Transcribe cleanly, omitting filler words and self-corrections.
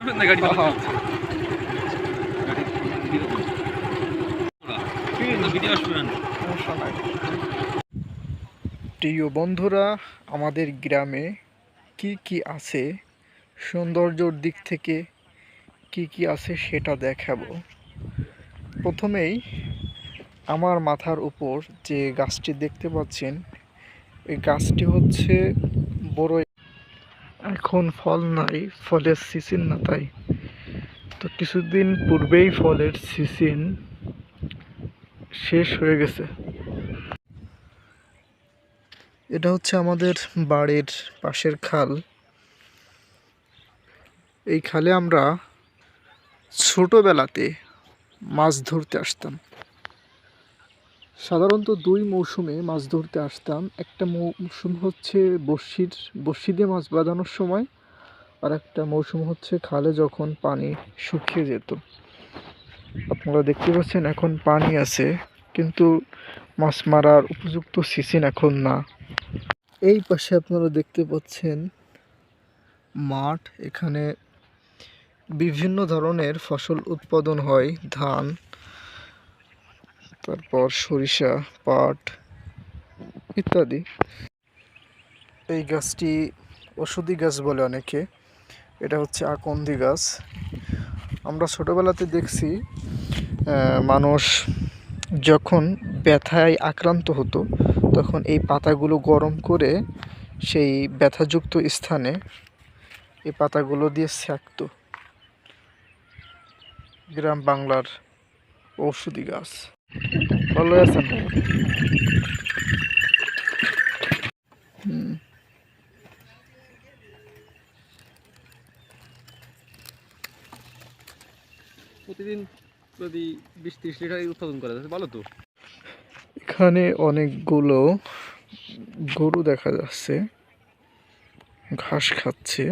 প্রিয় বন্ধুরা, আমাদের গ্রামে কি কি আছে, সৌন্দর্যর দিক থেকে কি কি আছে সেটা দেখাবো। প্রথমেই আমার মাথার উপর যে গাছটি দেখতে পাচ্ছেন, এই গাছটি হচ্ছে বড়ই। এখন ফল নাই, ফলের সিজন না, তাই তো কিছুদিন পূর্বেই ফলের সিজন শেষ হয়ে গেছে। এটা হচ্ছে আমাদের বাড়ির পাশের খাল। এই খালে আমরা ছোটবেলাতে মাছ ধরতে আসতাম। সাধারণত দুই মৌসুমে মাছ ধরতে আসতাম। একটা মৌসুম হচ্ছে বড়শি দিয়ে মাছ বাঁধানোর সময়, আর একটা মৌসুম হচ্ছে খালে যখন পানি শুকিয়ে যেত। আপনারা দেখতে পাচ্ছেন এখন পানি আছে, কিন্তু মাছ মারার উপযুক্ত সিজন এখন না। এই পাশে আপনারা দেখতে পাচ্ছেন মাঠ। এখানে বিভিন্ন ধরনের ফসল উৎপাদন হয়, ধান, তারপর সরিষা, পাট ইত্যাদি। এই গাছটি ওষুধি গাছ বলে অনেকে। এটা হচ্ছে আকন্দি গাছ। আমরা ছোটবেলাতে দেখছি মানুষ যখন ব্যথায় আক্রান্ত হতো তখন এই পাতাগুলো গরম করে সেই ব্যথাযুক্ত স্থানে এই পাতাগুলো দিয়ে সেঁকতো। গ্রাম বাংলার ঔষধি গাছ। ভালো আছেন? প্রতিদিন যদি 20-30 লিটার উৎপাদন করা যায় ভালো তো। এখানে অনেকগুলো গরু দেখা যাচ্ছে, ঘাস খাচ্ছে।